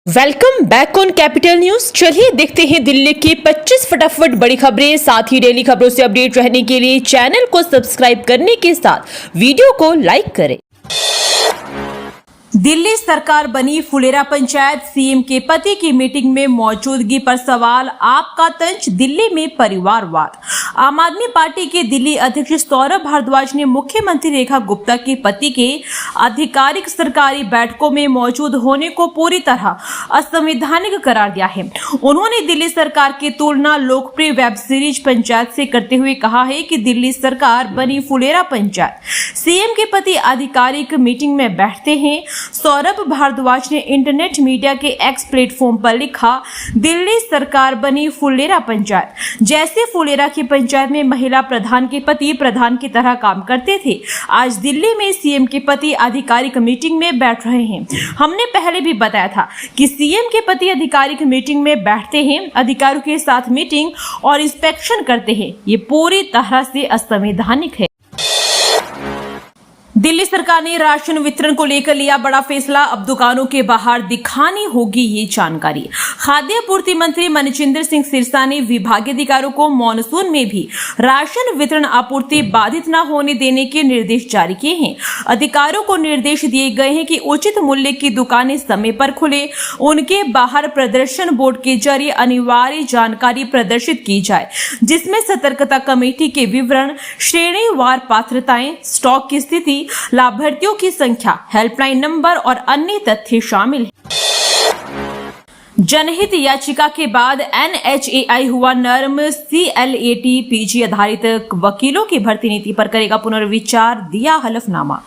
Welcome back on capital news. चलिए देखते हैं दिल्ली की 25 फटाफट बड़ी खबरें। साथ ही डेली खबरों से अपडेट रहने के लिए चैनल को सब्सक्राइब करने के साथ वीडियो को लाइक करें। दिल्ली सरकार बनी फुलेरा पंचायत, सीएम के पति की मीटिंग में मौजूदगी पर सवाल, आपका तंज, दिल्ली में परिवारवाद। आम आदमी पार्टी के दिल्ली अध्यक्ष सौरभ भारद्वाज ने मुख्यमंत्री रेखा गुप्ता के पति के आधिकारिक सरकारी बैठकों में मौजूद होने को पूरी तरह असंवैधानिक करार दिया है। उन्होंने दिल्ली सरकार की तुलना लोकप्रिय वेब सीरीज पंचायत से करते हुए कहा है कि दिल्ली सरकार बनी फुलेरा पंचायत, सीएम के पति आधिकारिक मीटिंग में बैठते हैं। सौरभ भारद्वाज ने इंटरनेट मीडिया के एक्स प्लेटफॉर्म पर लिखा, दिल्ली सरकार बनी फुलेरा पंचायत। जैसे फुलेरा की पंचायत में महिला प्रधान के पति प्रधान की तरह काम करते थे, आज दिल्ली में सीएम के पति आधिकारिक मीटिंग में बैठ रहे हैं। हमने पहले भी बताया था कि सीएम के पति आधिकारिक मीटिंग में बैठते हैं, अधिकारियों के साथ मीटिंग और इंस्पेक्शन करते हैं। ये पूरी तरह से असंवैधानिक है। दिल्ली सरकार ने राशन वितरण को लेकर लिया बड़ा फैसला, अब दुकानों के बाहर दिखानी होगी ये जानकारी। खाद्य आपूर्ति मंत्री मनजिंदर सिंह सिरसा ने विभागीय अधिकारियों को मॉनसून में भी राशन वितरण आपूर्ति बाधित न होने देने के निर्देश जारी किए हैं। अधिकारियों को निर्देश दिए गए हैं कि उचित मूल्य की दुकानें समय पर खुले, उनके बाहर प्रदर्शन बोर्ड के जरिए अनिवार्य जानकारी प्रदर्शित की जाए, जिसमें सतर्कता कमेटी के विवरण, श्रेणीवार पात्रताएं, स्टॉक की स्थिति, लाभार्थियों की संख्या, हेल्पलाइन नंबर और अन्य तथ्य शामिल हैं। जनहित याचिका के बाद एनएचएआई हुआ नर्म, सीएलएटी पीजी आधारित वकीलों की भर्ती नीति पर करेगा पुनर्विचार, दिया हलफनामा।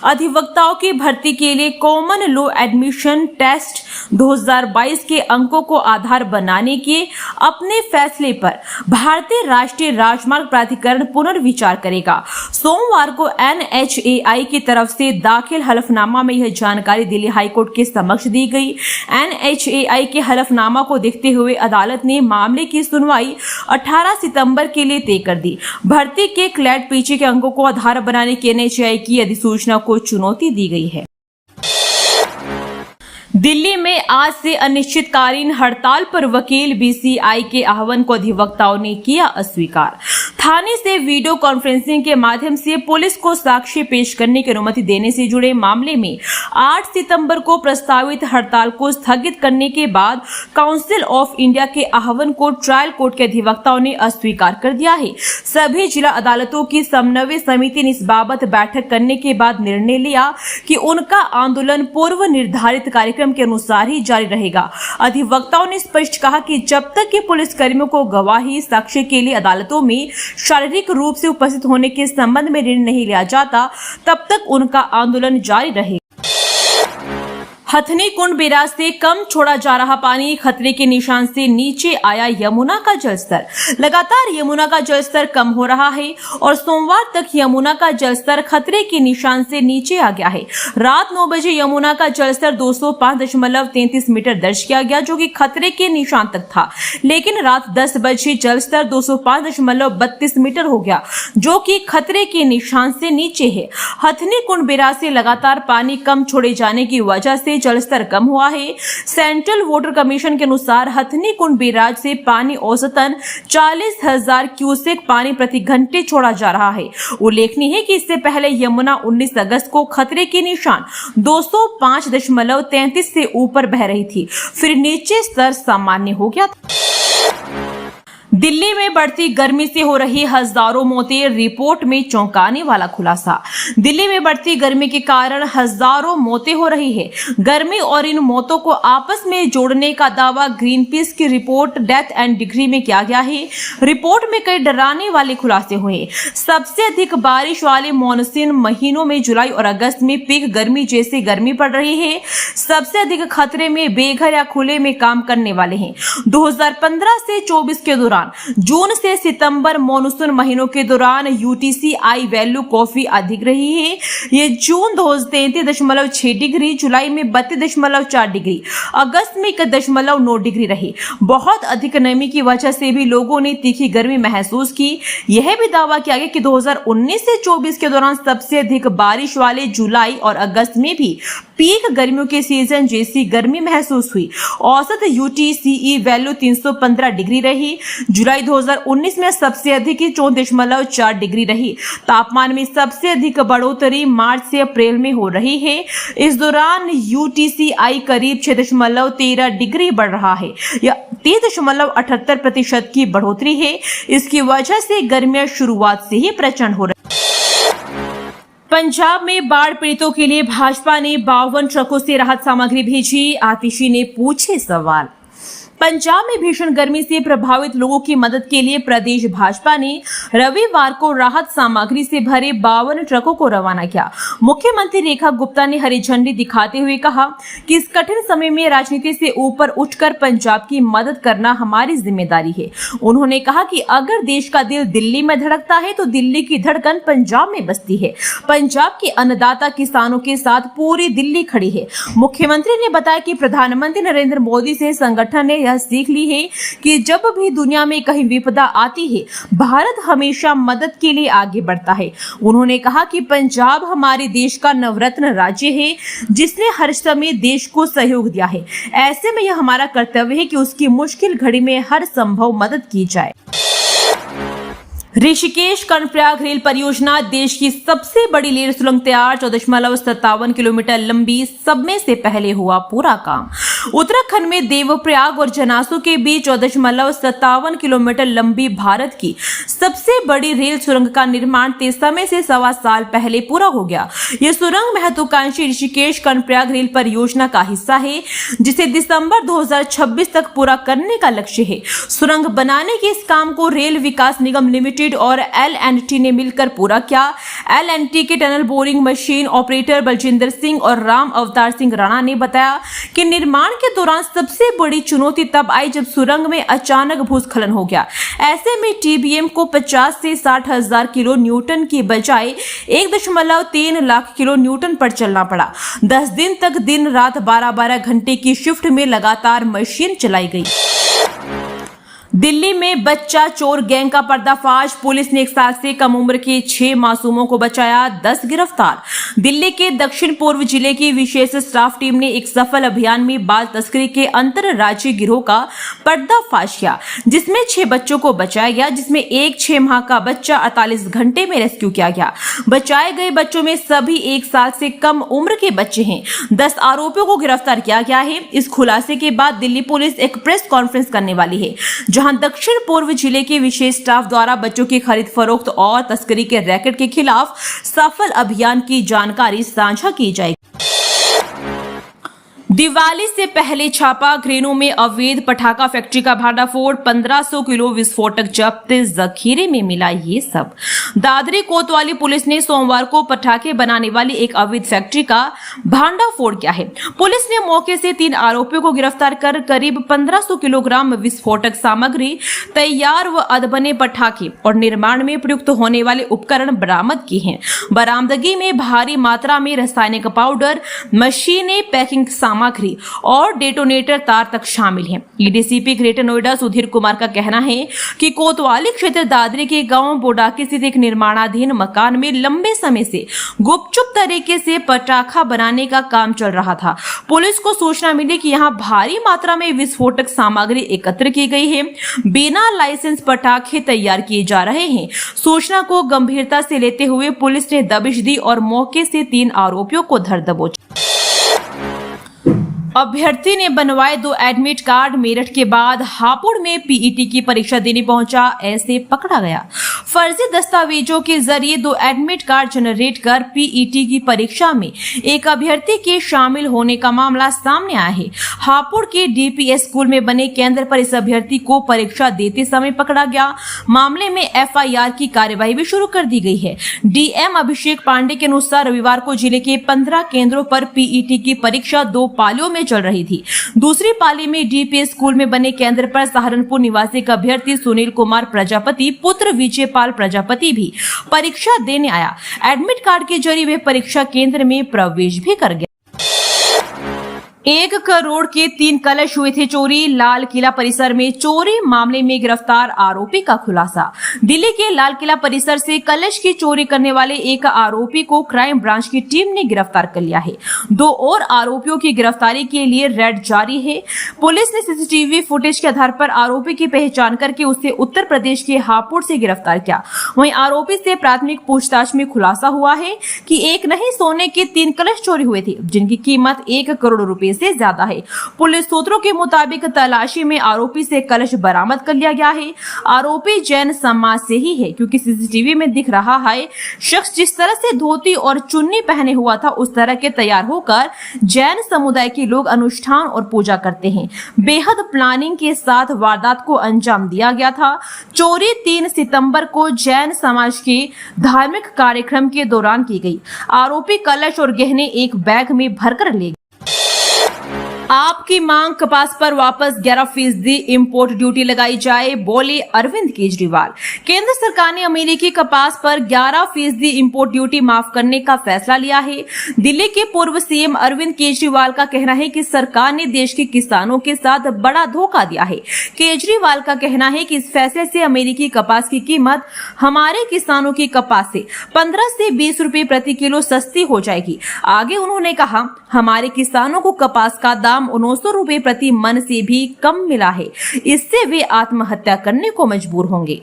अधिवक्ताओं की भर्ती के लिए कॉमन लॉ एडमिशन टेस्ट 2022 के अंकों को आधार बनाने के अपने फैसले पर भारतीय राष्ट्रीय राजमार्ग प्राधिकरण पुनर्विचार करेगा। सोमवार को एनएचएआई की तरफ से दाखिल हलफनामा में यह जानकारी दिल्ली हाईकोर्ट के समक्ष दी गई। एनएचएआई के हलफनामा को देखते हुए अदालत ने मामले की सुनवाई 18 सितंबर के लिए तय कर दी। भर्ती के क्लैट पीजी के अंकों को आधार बनाने की एनएचएआई की अधिसूचना को चुनौती दी गई है। दिल्ली में आज से अनिश्चितकालीन हड़ताल पर वकील बीसीआई के आह्वान को अधिवक्ताओं ने किया अस्वीकार। थाने से वीडियो कॉन्फ्रेंसिंग के माध्यम से पुलिस को साक्ष्य पेश करने की अनुमति देने से जुड़े मामले में 8 सितंबर को प्रस्तावित हड़ताल को स्थगित करने के बाद काउंसिल ऑफ इंडिया के आह्वान को ट्रायल कोर्ट के अधिवक्ताओं ने अस्वीकार कर दिया है। सभी जिला अदालतों की समन्वय समिति ने इस बाबत बैठक करने के बाद निर्णय लिया कि उनका आंदोलन पूर्व निर्धारित कार्यक्रम के अनुसार ही जारी रहेगा। अधिवक्ताओं ने स्पष्ट कहा कि जब तक कि पुलिस कर्मियों को गवाही साक्ष्य के लिए अदालतों में शारीरिक रूप से उपस्थित होने के संबंध में निर्णय नहीं लिया जाता, तब तक उनका आंदोलन जारी रहेगा। हथनी कुंड बैराज से कम छोड़ा जा रहा पानी, खतरे के निशान से नीचे आया यमुना का जलस्तर। लगातार यमुना का जलस्तर कम हो रहा है और सोमवार तक यमुना का जलस्तर खतरे के निशान से नीचे आ गया है। रात 9 बजे यमुना का जलस्तर 205.33 मीटर दर्ज किया गया, जो कि खतरे के निशान तक था। लेकिन रात 10 बजे जलस्तर 205.32 मीटर हो गया, जो कि खतरे के निशान से नीचे है। हथनी कुंड बैराज से लगातार पानी कम छोड़े जाने की वजह से जलस्तर कम हुआ है। सेंट्रल वाटर कमीशन के अनुसार हथनी कुंड बैराज से पानी औसतन 40,000 क्यूसेक पानी प्रति घंटे छोड़ा जा रहा है। उल्लेखनीय है कि इससे पहले यमुना 19 अगस्त को खतरे के निशान 205.33 से ऊपर बह रही थी, फिर नीचे स्तर सामान्य हो गया था। दिल्ली में बढ़ती गर्मी से हो रही हजारों मौतें, रिपोर्ट में चौंकाने वाला खुलासा। दिल्ली में बढ़ती गर्मी के कारण हजारों मौतें हो रही है। गर्मी और इन मौतों को आपस में जोड़ने का दावा ग्रीन पीस की रिपोर्ट डेथ एंड डिग्री में किया गया है। रिपोर्ट में कई डराने वाले खुलासे हुए। सबसे अधिक बारिश वाले मॉनसून महीनों में जुलाई और अगस्त में पीक गर्मी जैसे गर्मी पड़ रही है। सबसे अधिक खतरे में बेघर या खुले में काम करने वाले हैं। 2015 से 24 के दौरान दौरान जून से सितंबर मॉनसून महीनों के दौरान यूटीसी आई वैल्यू काफी अधिक रही है। ये जून 33.6 डिग्री, जुलाई में 32.4 डिग्री, अगस्त में 1.9 डिग्री रही। बहुत अधिक नमी की वजह से भी लोगों ने तीखी गर्मी महसूस की। यह भी दावा किया गया कि 2019 से 24 के दौरान सबसे अधिक बारिश वाले जुलाई और अगस्त में भी पीक गर्मियों के सीजन जैसी गर्मी महसूस हुई। औसत यूटीसीई वैल्यू 315 डिग्री रही। जुलाई 2019 में सबसे अधिक 34.4 डिग्री रही। तापमान में सबसे अधिक बढ़ोतरी मार्च से अप्रैल में हो रही है। इस दौरान यूटीसीआई करीब 6.13 डिग्री बढ़ रहा है। यह 3.78% की बढ़ोतरी है। इसकी वजह से गर्मियां शुरुआत से ही प्रचंड हो रही। पंजाब में बाढ़ पीड़ितों के लिए भाजपा ने 52 ट्रकों से राहत सामग्री भेजी। आतिशी ने पूछे सवाल। पंजाब में भीषण गर्मी से प्रभावित लोगों की मदद के लिए प्रदेश भाजपा ने रविवार को राहत सामग्री से भरे 52 ट्रकों को रवाना किया। मुख्यमंत्री रेखा गुप्ता ने हरी झंडी दिखाते हुए कहा कि इस कठिन समय में राजनीति से ऊपर उठकर पंजाब की मदद करना हमारी जिम्मेदारी है। उन्होंने कहा कि अगर देश का दिल दिल्ली में धड़कता है तो दिल्ली की धड़कन पंजाब में बसती है। पंजाब के अन्नदाता किसानों के साथ पूरी दिल्ली खड़ी है। मुख्यमंत्री ने बताया कि प्रधानमंत्री नरेंद्र मोदी से संगठन ने सीख ली है कि जब भी दुनिया में कहीं विपदा आती है, भारत हमेशा मदद के लिए आगे बढ़ता है। उन्होंने कहा कि पंजाब हमारे देश का नवरत्न राज्य है, जिसने हर समय देश को सहयोग दिया है। ऐसे में यह हमारा कर्तव्य है कि उसकी मुश्किल घड़ी में हर संभव मदद की जाए। ऋषिकेश कर्णप्रयाग रेल परियोजना देश की सबसे बड़ी रेल सुरंग तैयार। 14.57 किलोमीटर लंबी, सब में से पहले हुआ पूरा काम। उत्तराखंड में देवप्रयाग और जनासू के बीच 14.57 किलोमीटर लंबी भारत की सबसे बड़ी रेल सुरंग का निर्माण समय से 1.25 साल पहले पूरा हो गया। यह सुरंग महत्वाकांक्षी ऋषिकेश कर्णप्रयाग रेल परियोजना का हिस्सा है, जिसे दिसंबर 2026 तक पूरा करने का लक्ष्य है। सुरंग बनाने के इस काम को रेल विकास निगम लिमिटेड और L&T ने मिलकर पूरा किया। L&T के tunnel boring machine operator Baljinder Singh और राम अवतार सिंह राणा ने बताया कि निर्माण के दौरान सबसे बड़ी चुनौती तब आई जब सुरंग में अचानक भूस्खलन हो गया। ऐसे में TBM को 50 से 60 हजार किलो न्यूटन की बजाय 1.3 लाख किलो न्यूटन पर चलना पड़ा। 10 दिन तक दिन रात 12-12 घंटे की शिफ्ट में लगातार मशीन चलाई गई। दिल्ली में बच्चा चोर गैंग का पर्दाफाश। पुलिस ने 1 साल से कम उम्र के 6 मासूमों को बचाया, 10 गिरफ्तार। दिल्ली के दक्षिण पूर्व जिले की विशेष स्टाफ टीम ने एक सफल अभियान में बाल तस्करी के अंतरराज्यीय गिरोह का पर्दाफाश किया, जिसमें 6 बच्चों को बचाया गया, जिसमें एक 6 माह का बच्चा 48 घंटे में रेस्क्यू किया गया। बचाए गए बच्चों में सभी 1 साल से कम उम्र के बच्चे हैं। 10 आरोपियों को गिरफ्तार किया गया है। इस खुलासे के बाद दिल्ली पुलिस एक प्रेस कॉन्फ्रेंस करने वाली है, जहां दक्षिण पूर्व जिले के विशेष स्टाफ द्वारा बच्चों की खरीद फरोख्त और तस्करी के रैकेट के खिलाफ सफल अभियान की जानकारी साझा की जाएगी। दिवाली से पहले छापा। ग्रेनो में अवैध पटाखा फैक्ट्री का भांडाफोड़। 1500 किलो विस्फोटक जब्त। जखीरे में मिला ये सब। दादरी कोतवाली पुलिस ने सोमवार को पटाखे बनाने वाली एक अवैध फैक्ट्री का भांडाफोड़ किया है। पुलिस ने मौके से 3 आरोपियों को गिरफ्तार कर करीब 1500 किलोग्राम विस्फोटक सामग्री, तैयार व अधबने पटाखे और निर्माण में प्रयुक्त होने वाले उपकरण बरामद किए हैं। बरामदगी में भारी मात्रा में रासायनिक पाउडर, मशीनें, पैकिंग सामग्री और डेटोनेटर तार तक शामिल हैं। एडीसीपी ग्रेटर नोएडा सुधीर कुमार का कहना है कि कोतवाली क्षेत्र दादरी के गांव बोडाकी स्थित एक निर्माणाधीन मकान में लंबे समय से गुपचुप तरीके से पटाखा बनाने का काम चल रहा था। पुलिस को सूचना मिली कि यहां भारी मात्रा में विस्फोटक सामग्री एकत्र की गई है। बिना लाइसेंस पटाखे तैयार किए जा रहे हैं। सूचना को गंभीरता से लेते हुए पुलिस ने दबिश दी और मौके से 3 आरोपियों को धर दबोचा। अभ्यर्थी ने बनवाए 2 एडमिट कार्ड। मेरठ के बाद हापुड़ में पीईटी की परीक्षा देने पहुंचा, ऐसे पकड़ा गया। फर्जी दस्तावेजों के जरिए 2 एडमिट कार्ड जनरेट कर पीईटी की परीक्षा में एक अभ्यर्थी के शामिल होने का मामला सामने आया है। हापुड़ के डीपीएस स्कूल में बने केंद्र पर इस अभ्यर्थी को परीक्षा देते समय पकड़ा गया। मामले में एफआईआर की कार्यवाही भी शुरू कर दी गई है। डीएम अभिषेक पांडे के अनुसार रविवार को जिले के 15 केंद्रों पर पीईटी की परीक्षा 2 पालियों में में चल रही थी। दूसरी पाली में डीपीएस स्कूल में बने केंद्र पर सहारनपुर निवासी अभ्यर्थी सुनील कुमार प्रजापति पुत्र विजयपाल प्रजापति भी परीक्षा देने आया। एडमिट कार्ड के जरिए वे परीक्षा केंद्र में प्रवेश भी कर गया। 1 करोड़ के 3 कलश हुए थे चोरी। लाल किला परिसर में चोरी मामले में गिरफ्तार आरोपी का खुलासा। दिल्ली के लाल किला परिसर से कलश की चोरी करने वाले एक आरोपी को क्राइम ब्रांच की टीम ने गिरफ्तार कर लिया है। 2 और आरोपियों की गिरफ्तारी के लिए रेड जारी है। पुलिस ने सीसीटीवी फुटेज के आधार पर आरोपी की पहचान करके उसे उत्तर प्रदेश के हापुड़ से गिरफ्तार किया। वहीं आरोपी से प्राथमिक पूछताछ में खुलासा हुआ है कि एक नहीं सोने के 3 कलश चोरी हुए थे, जिनकी कीमत 1 करोड़ रुपए से ज्यादा है। पुलिस सूत्रों के मुताबिक तलाशी में आरोपी से कलश बरामद कर लिया गया है। आरोपी जैन समाज से ही है, क्योंकि सीसीटीवी में दिख रहा है शख्स जिस तरह से धोती और चुन्नी पहने हुआ था उस तरह के तैयार होकर जैन समुदाय के लोग अनुष्ठान और पूजा करते हैं। बेहद प्लानिंग के साथ वारदात को अंजाम दिया गया था। चोरी 3 सितंबर को जैन समाज के धार्मिक कार्यक्रम के दौरान की गई। आरोपी कलश और गहने एक बैग में भरकर ले गए। आपकी मांग कपास पर वापस 11% इंपोर्ट ड्यूटी लगाई जाए, बोले अरविंद केजरीवाल। केंद्र सरकार ने अमेरिकी कपास पर 11% इंपोर्ट ड्यूटी माफ करने का फैसला लिया है। दिल्ली के पूर्व सीएम अरविंद केजरीवाल का कहना है कि सरकार ने देश के किसानों के साथ बड़ा धोखा दिया है। केजरीवाल का कहना है कि इस फैसले से अमेरिकी कपास की कीमत हमारे किसानों की कपास से 15 से 20 रुपए प्रति किलो सस्ती हो जाएगी। आगे उन्होंने कहा, हमारे किसानों को कपास का दाम 900 रुपए प्रति मन से भी कम मिला है। इससे वे आत्महत्या करने को मजबूर होंगे।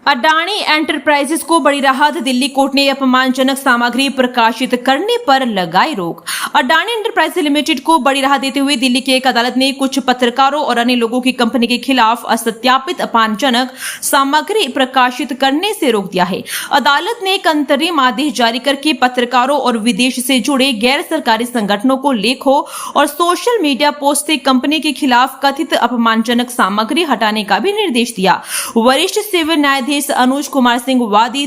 अडानी एंटरप्राइजेस को बड़ी राहत। दिल्ली कोर्ट ने अपमानजनक सामग्री प्रकाशित करने पर लगाई रोक। अडानी एंटरप्राइजेस लिमिटेड को बड़ी राहत देते हुए दिल्ली की एक अदालत ने कुछ पत्रकारों और अन्य लोगों की कंपनी के खिलाफ असत्यापित अपमानजनक सामग्री प्रकाशित करने से रोक दिया है। अदालत ने एक अंतरिम आदेश जारी करके पत्रकारों और विदेश से जुड़े गैर सरकारी संगठनों को लेखों और सोशल मीडिया पोस्ट से कंपनी के खिलाफ कथित अपमानजनक सामग्री हटाने का भी निर्देश दिया। वरिष्ठ सिविल न्यायाधीश अनुज कुमार सिंह वादी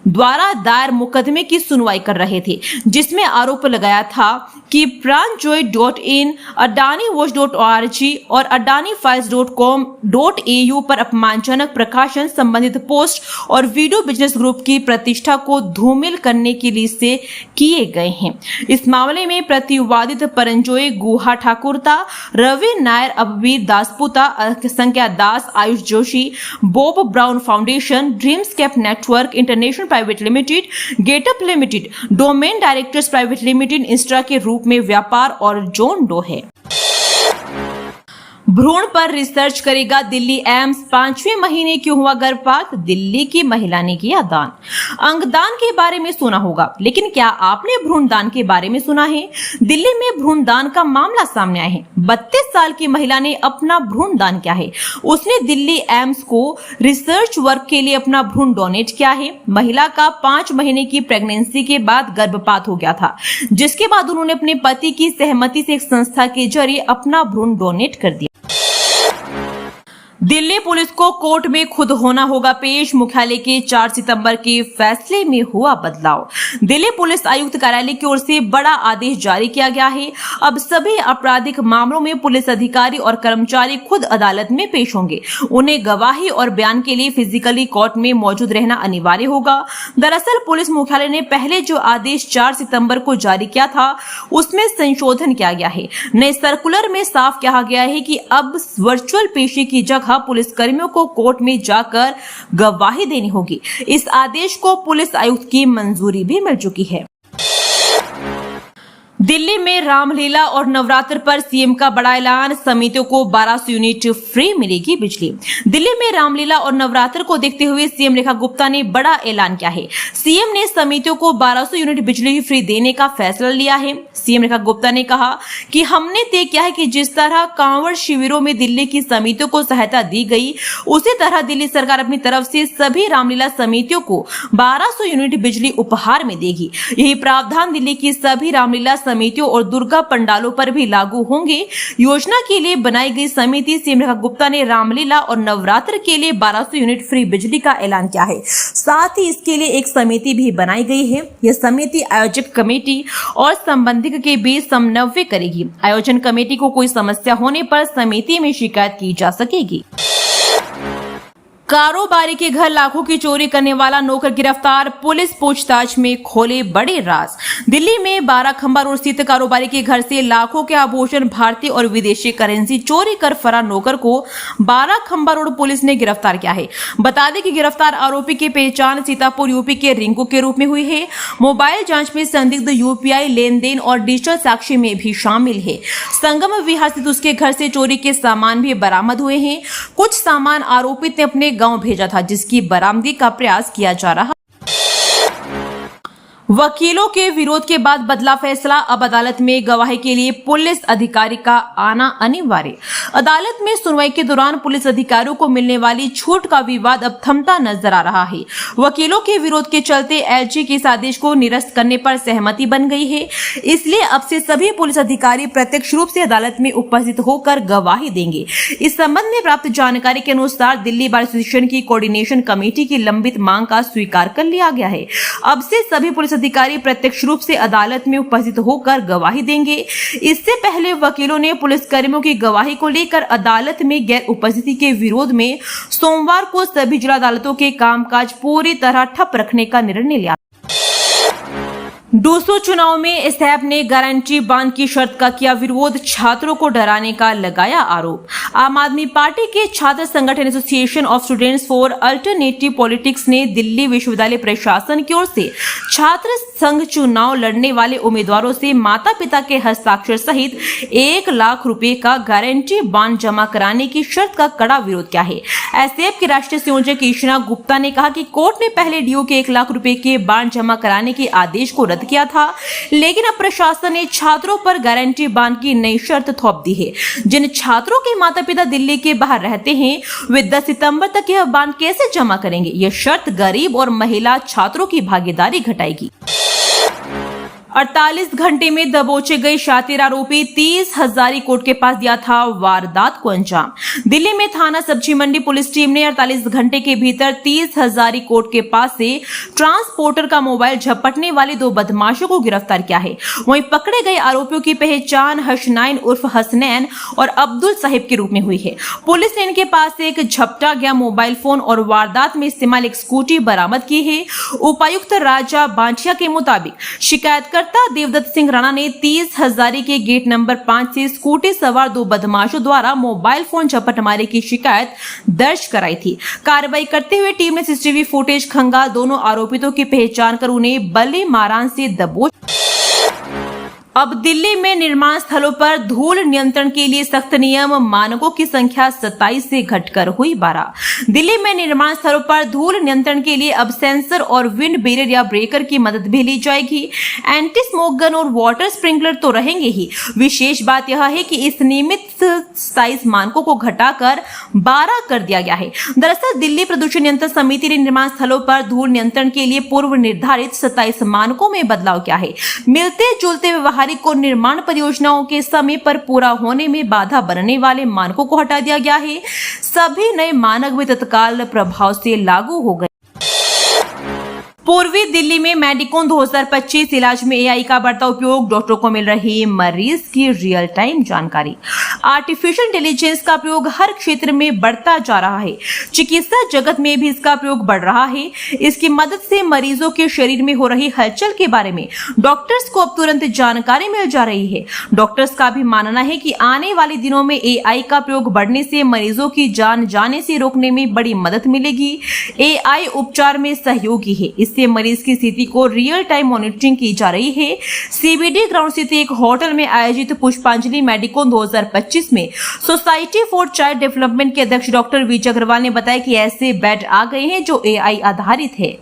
द्वारा दायर मुकदमे की सुनवाई कर रहे थे, जिसमें आरोप लगाया था कि प्राणजोय.in, adaniwatch.org और adanifiles.com.au पर अपमानजनक प्रकाशन, संबंधित पोस्ट और वीडियो बिजनेस ग्रुप की प्रतिष्ठा को धूमिल करने के लिए से किए गए हैं। इस मामले में प्रतिवादित परंजोय गुहा Thakurta, Ravi Nair, Abir Dasgupta, Sankhya Das, Ayush Joshi, Bob Brown Foundation, Dreamscape Network International Private Limited, GetUp Limited, Domain Directors Private Limited, Instra के रूप में व्यापार और जोन डो है। भ्रूण पर रिसर्च करेगा दिल्ली एम्स। 5वें महीने क्यों हुआ गर्भपात, दिल्ली की महिला ने किया दान। अंगदान के बारे में सुना होगा, लेकिन क्या आपने भ्रूण दान के बारे में सुना है? दिल्ली में भ्रूण दान का मामला सामने आया है। 32 साल की महिला ने अपना भ्रूण दान किया है। उसने दिल्ली एम्स को रिसर्च वर्क के लिए अपना भ्रूण डोनेट किया है। महिला का 5 महीने की प्रेगनेंसी के बाद गर्भपात हो गया था, जिसके बाद उन्होंने अपने पति की सहमति से एक संस्था के जरिए अपना भ्रूण डोनेट कर दिया। दिल्ली पुलिस को कोर्ट में खुद होना होगा पेश। मुख्यालय के 4 सितंबर के फैसले में हुआ बदलाव। दिल्ली पुलिस आयुक्त कार्यालय की ओर से बड़ा आदेश जारी किया गया है। अब सभी आपराधिक मामलों में पुलिस अधिकारी और कर्मचारी खुद अदालत में पेश होंगे। उन्हें गवाही और बयान के लिए फिजिकली कोर्ट में मौजूद रहना अनिवार्य होगा। दरअसल पुलिस मुख्यालय ने पहले जो आदेश 4 सितंबर को जारी किया था, उसमें संशोधन किया गया है। नए सर्कुलर में साफ कहा गया है कि अब वर्चुअल पेशी की जगह पुलिस कर्मियों को कोर्ट में जाकर गवाही देनी होगी। इस आदेश को पुलिस आयुक्त की मंजूरी भी मिल चुकी है। दिल्ली में रामलीला और नवरात्र पर सीएम का बड़ा ऐलान। समितियों को 1200 यूनिट फ्री मिलेगी बिजली। दिल्ली में रामलीला और नवरात्र को देखते हुए सीएम रेखा गुप्ता ने बड़ा ऐलान किया है। सीएम ने समितियों को 1200 यूनिट बिजली फ्री देने का फैसला लिया है। सीएम रेखा गुप्ता ने कहा कि हमने तय किया है कि जिस तरह कांवड़ शिविरों में दिल्ली की समितियों को सहायता दी गई, उसी तरह दिल्ली सरकार अपनी तरफ से सभी रामलीला समितियों को 1200 यूनिट बिजली उपहार में देगी। यही प्रावधान दिल्ली की सभी रामलीला समितियों और दुर्गा पंडालों पर भी लागू होंगे। योजना के लिए बनाई गई समिति सीएम रेखा गुप्ता ने रामलीला और नवरात्र के लिए 1200 यूनिट फ्री बिजली का ऐलान किया है। साथ ही इसके लिए एक समिति भी बनाई गई है। यह समिति आयोजक कमेटी और संबंधित के बीच समन्वय करेगी। आयोजन कमेटी को कोई समस्या होने पर समिति में शिकायत की जा सकेगी। कारोबारी के घर लाखों की चोरी करने वाला नौकर गिरफ्तार, पुलिस पूछताछ में खोले बड़े राज। दिल्ली में 12 खंबा रोड स्थित कारोबारी के घर से लाखों के आभूषण, भारतीय और विदेशी करेंसी चोरी कर फरार नौकर को 12 खंबा रोड पुलिस ने गिरफ्तार किया है। बता दें कि गिरफ्तार आरोपी की पहचान सीतापुर यूपी के रिंकू के रूप में हुई है। मोबाइल जांच में संदिग्ध यूपीआई लेन देन और डिजिटल साक्ष्य में भी शामिल है। संगम विहार स्थित उसके घर से चोरी के सामान भी बरामद हुए हैं। कुछ सामान आरोपित ने अपने गांव भेजा था, जिसकी बरामदगी का प्रयास किया जा रहा। वकीलों के विरोध के बाद बदला फैसला, अब अदालत में गवाही के लिए पुलिस अधिकारी का आना अनिवार्य। अदालत में सुनवाई के दौरान पुलिस अधिकारियों को मिलने वाली छूट का विवाद अब थमता नजर आ रहा है। वकीलों के विरोध के चलते एलजी के इस आदेश को निरस्त करने पर सहमति बन गई है। इसलिए अब से सभी पुलिस अधिकारी प्रत्यक्ष रूप से अदालत में उपस्थित होकर गवाही देंगे। इस संबंध में प्राप्त जानकारी के अनुसार दिल्ली बार एसोसिएशन की कोऑर्डिनेशन कमेटी की लंबित मांग का स्वीकार कर लिया गया है। अब से सभी पुलिस अधिकारी प्रत्यक्ष रूप से अदालत में उपस्थित होकर गवाही देंगे। इससे पहले वकीलों ने पुलिसकर्मियों की गवाही को लेकर अदालत में गैर उपस्थिति के विरोध में सोमवार को सभी जिला अदालतों के कामकाज पूरी तरह ठप रखने का निर्णय लिया। डूसू चुनाव में एसएफ ने गारंटी बांध की शर्त का किया विरोध, छात्रों को डराने का लगाया आरोप। आम आदमी पार्टी के छात्र संगठन association of students for alternative politics ने दिल्ली विश्वविद्यालय प्रशासन की ओर से छात्र संघ चुनाव लड़ने वाले उम्मीदवारों से माता पिता के हस्ताक्षर सहित 1 लाख रुपए का गारंटी बांड जमा कराने की शर्त का कड़ा विरोध किया है। एसएफ के राष्ट्रीय संयोजक ईशना गुप्ता ने कहा कि कोर्ट ने पहले डीओ के 1 लाख रुपए के बांड जमा कराने के आदेश को रद्द किया था, लेकिन अब प्रशासन ने छात्रों पर गारंटी बांड की नई शर्त थोप दी है। जिन छात्रों के माता पिता दिल्ली के बाहर रहते हैं, वे 10 सितंबर तक यह बांड कैसे जमा करेंगे? यह शर्त गरीब और महिला छात्रों की भागीदारी घटाएगी। 48 घंटे में दबोचे गए शातिर आरोपी, 30 हजारी कोर्ट के पास दिया था वारदात को अंजाम। दिल्ली में थाना सब्जी मंडी पुलिस टीम ने 48 घंटे के भीतर 30 हजारी कोर्ट के पास से ट्रांसपोर्टर का मोबाइल झपटने वाले 2 बदमाशों को गिरफ्तार किया है। वहीं पकड़े गए आरोपियों की पहचान हसनैन उर्फ हसनैन और अब्दुल साहिब के रूप में हुई है। पुलिस ने इनके पास से एक झपटा गया मोबाइल फोन और वारदात में इस्तेमाल एक स्कूटी बरामद की है। उपायुक्त राजा बांछिया के मुताबिक शिकायतकर्ता देवदत्त सिंह राणा ने 30 हजारी के गेट नंबर 5 से स्कूटी सवार 2 बदमाशों द्वारा मोबाइल फोन झपट मारे की शिकायत दर्ज कराई थी। कार्रवाई करते हुए टीम ने सीसीटीवी फुटेज खंगाल दोनों आरोपितों की पहचान कर उन्हें बल्ले मारान से दबोच। अब दिल्ली में निर्माण स्थलों पर धूल नियंत्रण के लिए सख्त नियम, मानकों की संख्या 27 से घटकर हुई 12। दिल्ली में निर्माण स्थलों पर धूल नियंत्रण के लिए अब सेंसर और विंड बैरियर या ब्रेकर की मदद भी ली जाएगी। एंटी स्मोक गन और वाटर स्प्रिंकलर तो रहेंगे ही। विशेष बात यह है कि इस नियमित 27 मानकों को घटाकर 12 कर दिया गया है। दरअसल दिल्ली प्रदूषण नियंत्रण समिति ने निर्माण स्थलों पर धूल नियंत्रण के लिए पूर्व निर्धारित 27 मानकों में बदलाव किया है। मिलते जुलते व्यवहार को निर्माण परियोजनाओं के समय पर पूरा होने में बाधा बनने वाले मानकों को हटा दिया गया है। सभी नए मानक भी तत्काल प्रभाव से लागू हो गए। पूर्वी दिल्ली में मेडिकोन 2025 इलाज में एआई का बढ़ता उपयोग, डॉक्टरों को मिल रही मरीज की रियल टाइम जानकारी। आर्टिफिशियल इंटेलिजेंस का प्रयोग हर क्षेत्र में बढ़ता जा रहा है। चिकित्सा जगत में भी इसका प्रयोग बढ़ रहा है। इसकी मदद से मरीजों के शरीर में हो रही हलचल के बारे में डॉक्टर्स को अब तुरंत जानकारी मिल जा रही है। डॉक्टर्स का भी मानना है कि आने वाले दिनों में एआई का प्रयोग बढ़ने से मरीजों की जान जाने से रोकने में बड़ी मदद मिलेगी। एआई उपचार में सहयोगी है। इससे मरीज की स्थिति को रियल टाइम मॉनिटरिंग की जा रही है। सीबीडी ग्राउंड स्थित एक होटल में आयोजित पुष्पांजलि मेडिकोन 2025 में सोसाइटी फॉर चाइल्ड डेवलपमेंट के अध्यक्ष डॉक्टर विजय अग्रवाल ने बताया कि ऐसे बेड आ गए हैं जो एआई आधारित है।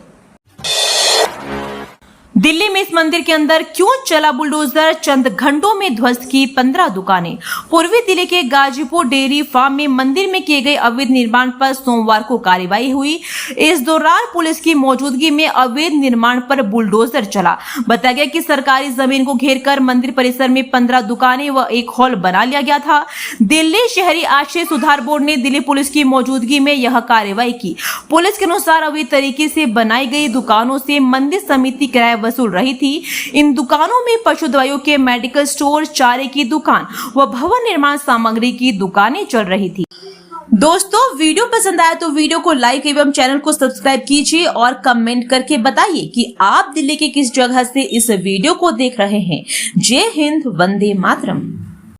दिल्ली में इस मंदिर के अंदर क्यों चला बुलडोजर, चंद घंटों में ध्वस्त की 15 दुकानें। पूर्वी दिल्ली के गाजीपुर डेयरी फार्म में मंदिर में किए गए अवैध निर्माण पर सोमवार को कार्रवाई हुई। इस दौरान पुलिस की मौजूदगी में अवैध निर्माण पर बुलडोजर चला। बताया गया कि सरकारी जमीन को घेरकर मंदिर परिसर में 15 दुकानें व एक हॉल बना लिया गया था। दिल्ली शहरी आश्रय सुधार बोर्ड ने दिल्ली पुलिस की मौजूदगी में यह कार्रवाई की। पुलिस के अनुसार अवैध तरीके से बनाई गई दुकानों से मंदिर समिति किराया वसूल रही थी। इन दुकानों में पशु दवाइयों के मेडिकल स्टोर, चारे की दुकान व भवन निर्माण सामग्री की दुकानें चल रही थी। दोस्तों, वीडियो पसंद आया तो वीडियो को लाइक एवं चैनल को सब्सक्राइब कीजिए और कमेंट करके बताइए कि आप दिल्ली के किस जगह से इस वीडियो को देख रहे हैं। जय हिंद, वंदे मातरम।